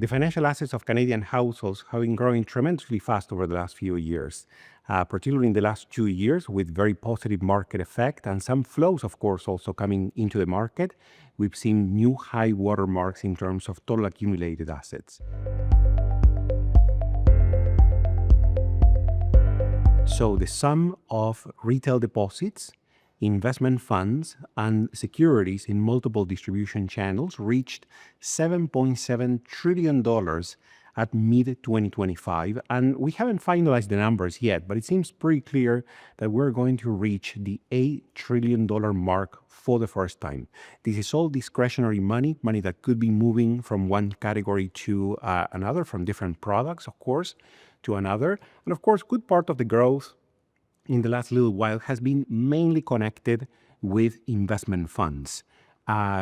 The financial assets of Canadian households have been growing tremendously fast over the last few years, particularly in the last 2 years with very positive market effect and some flows, of course, also coming into the market. We've seen new high watermarks in terms of total accumulated assets. So the sum of retail deposits, investment funds, and securities in multiple distribution channels reached $7.7 trillion at mid-2025. And we haven't finalized the numbers yet, but it seems pretty clear that we're going to reach the $8 trillion mark for the first time. This is all discretionary money that could be moving from one category to another, from different products, of course, to another. And of course, good part of the growth in the last little while has been mainly connected with investment funds.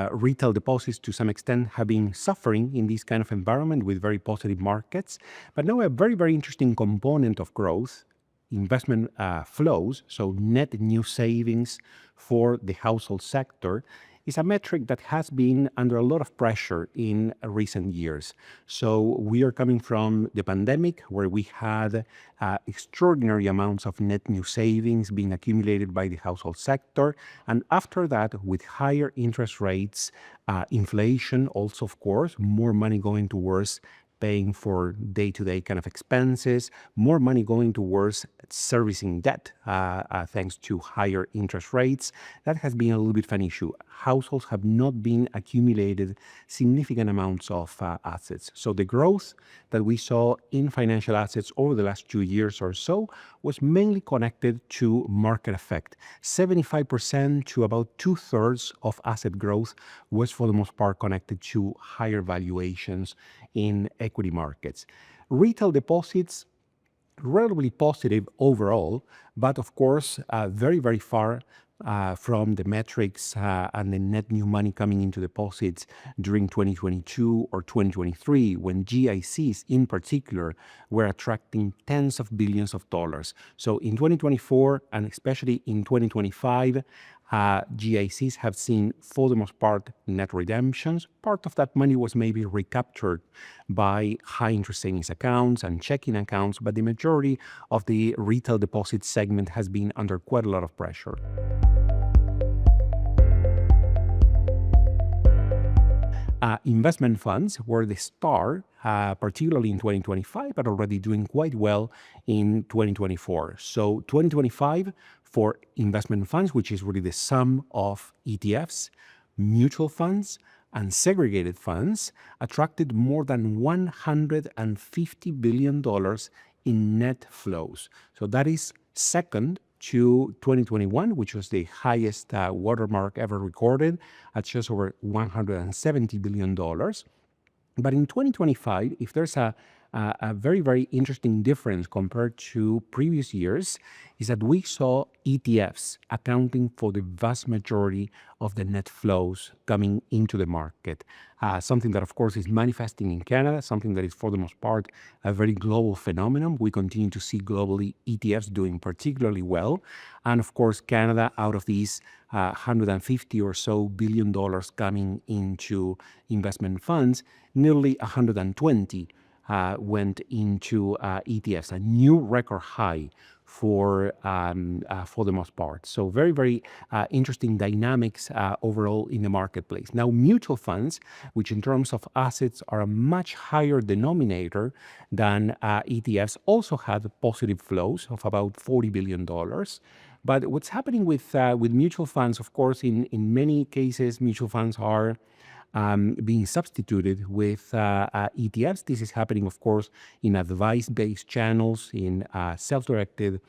Retail deposits to some extent have been suffering in this kind of environment with very positive markets. But now a very, very interesting component of growth, investment flows, so net new savings for the household sector, is a metric that has been under a lot of pressure in recent years. So we are coming from the pandemic where we had extraordinary amounts of net new savings being accumulated by the household sector. And after that, with higher interest rates, inflation also, of course, more money going towards paying for day-to-day kind of expenses, more money going towards servicing debt thanks to higher interest rates. That has been a little bit of an issue. Households have not been accumulated significant amounts of assets. So the growth that we saw in financial assets over the last 2 years or so was mainly connected to market effect. 75% to about 2/3 of asset growth was for the most part connected to higher valuations in equity markets. Retail deposits, relatively positive overall, but of course, very, very far from the metrics and the net new money coming into deposits during 2022 or 2023, when GICs in particular were attracting tens of billions of dollars. So in 2024 and especially in 2025, GICs have seen, for the most part, net redemptions. Part of that money was maybe recaptured by high interest savings accounts and checking accounts, but the majority of the retail deposit segment has been under quite a lot of pressure. Investment funds were the star, particularly in 2025, but already doing quite well in 2024. So 2025 for investment funds, which is really the sum of ETFs, mutual funds, and segregated funds, attracted more than $150 billion in net flows. So that is second to 2021, which was the highest watermark ever recorded at just over $170 billion. But in 2025, if there's a very, very interesting difference compared to previous years, is that we saw ETFs accounting for the vast majority of the net flows coming into the market. Something that, of course, is manifesting in Canada, something that is, for the most part, a very global phenomenon. We continue to see globally ETFs doing particularly well. And, of course, Canada, out of these $150 or so billion coming into investment funds, nearly 120 went into ETFs, a new record high for the most part. So very, very interesting dynamics overall in the marketplace. Now, mutual funds, which in terms of assets are a much higher denominator than ETFs, also had positive flows of about $40 billion. But what's happening with mutual funds, of course, in many cases, mutual funds are being substituted with ETFs. This is happening, of course, in advice-based channels, in self-directed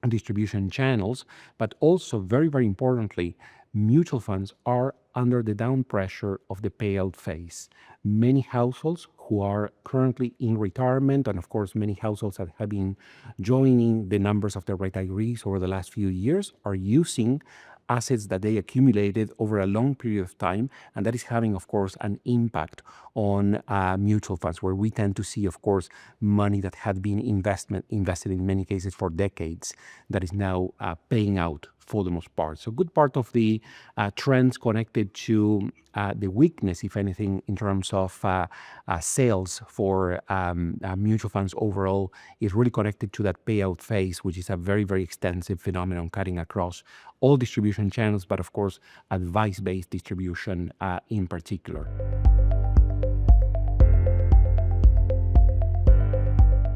distribution channels, but also, very, very importantly, mutual funds are under the down pressure of the payout phase. Many households who are currently in retirement, and of course, many households that have been joining the numbers of their retirees over the last few years, are using assets that they accumulated over a long period of time, and that is having, of course, an impact on mutual funds, where we tend to see, of course, money that had been invested in many cases for decades that is now paying out for the most part. So good part of the trends connected to the weakness, if anything, in terms of sales for mutual funds overall is really connected to that payout phase, which is a very, very extensive phenomenon cutting across all distribution channels, but of course, advice-based distribution in particular.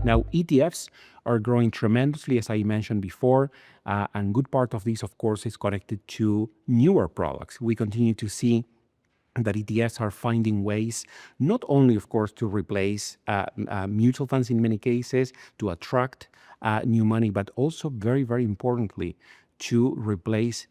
Now, ETFs are growing tremendously, as I mentioned before, and good part of this, of course, is connected to newer products. We continue to see that ETFs are finding ways, not only, of course, to replace mutual funds in many cases, to attract new money, but also very, very importantly, to replace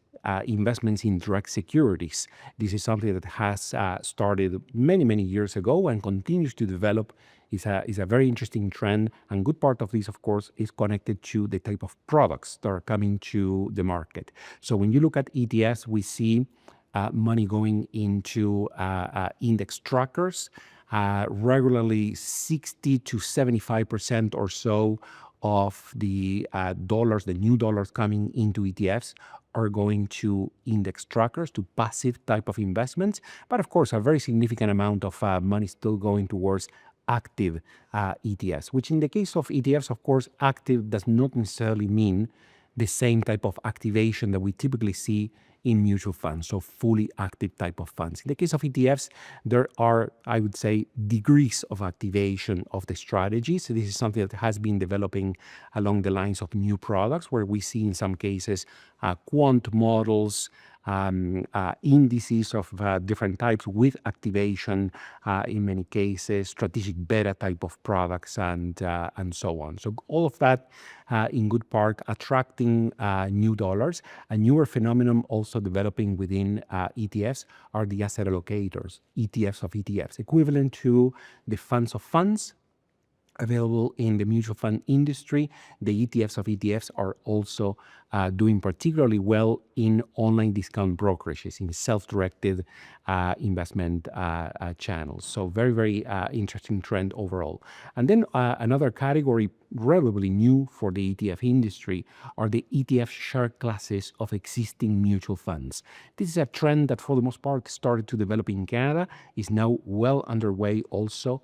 investments in direct securities. This is something that has started many, many years ago and continues to develop. Is a very interesting trend, and good part of this, of course, is connected to the type of products that are coming to the market. So when you look at ETFs, we see money going into index trackers, regularly 60 to 75% or so of the dollars, the new dollars coming into ETFs are going to index trackers, to passive type of investments. But of course, a very significant amount of money still going towards active ETFs, which in the case of ETFs, of course, active does not necessarily mean the same type of activation that we typically see in mutual funds, so fully active type of funds. In the case of ETFs, there are, I would say, degrees of activation of the strategy. So this is something that has been developing along the lines of new products, where we see in some cases quant models, indices of different types with activation, in many cases, strategic beta type of products, and so on. So all of that, in good part, attracting new dollars. A newer phenomenon also developing within ETFs are the asset allocators, ETFs of ETFs, equivalent to the funds of funds available in the mutual fund industry. The ETFs of ETFs are also doing particularly well in online discount brokerages, in self-directed investment channels. So very, very interesting trend overall. And then another category relatively new for the ETF industry are the ETF share classes of existing mutual funds. This is a trend that for the most part started to develop in Canada, is now well underway also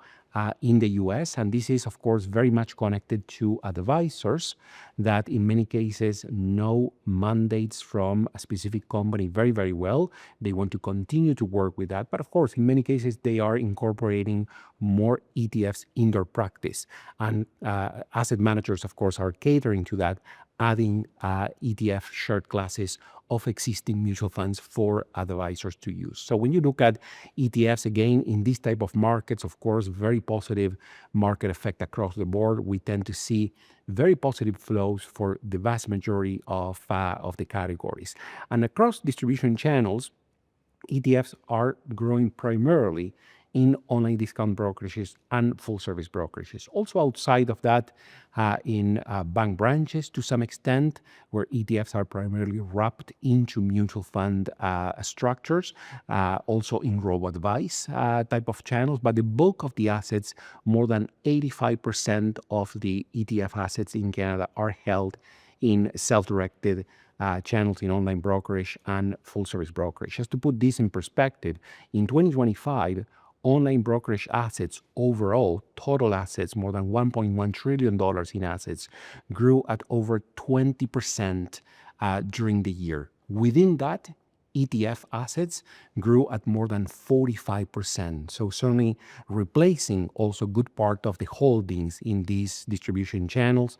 in the US. And this is, of course, very much connected to advisors that in many cases know mandates from a specific company very, very well. They want to continue to work with that. But of course, in many cases, they are incorporating more ETFs in their practice. And asset managers, of course, are catering to that, adding ETF shared classes of existing mutual funds for advisors to use. So when you look at ETFs, again, in this type of markets, of course, very positive market effect across the board. We tend to see very positive flows for the vast majority of the categories. And across distribution channels, ETFs are growing primarily in online discount brokerages and full service brokerages. Also outside of that, in bank branches to some extent, where ETFs are primarily wrapped into mutual fund structures, also in robo-advice type of channels. But the bulk of the assets, more than 85% of the ETF assets in Canada are held in self-directed channels in online brokerage and full service brokerage. Just to put this in perspective, in 2025, online brokerage assets overall, total assets, more than $1.1 trillion in assets, grew at over 20% during the year. Within that, ETF assets grew at more than 45%. So certainly replacing also good part of the holdings in these distribution channels,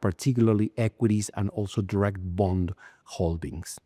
particularly equities and also direct bond holdings.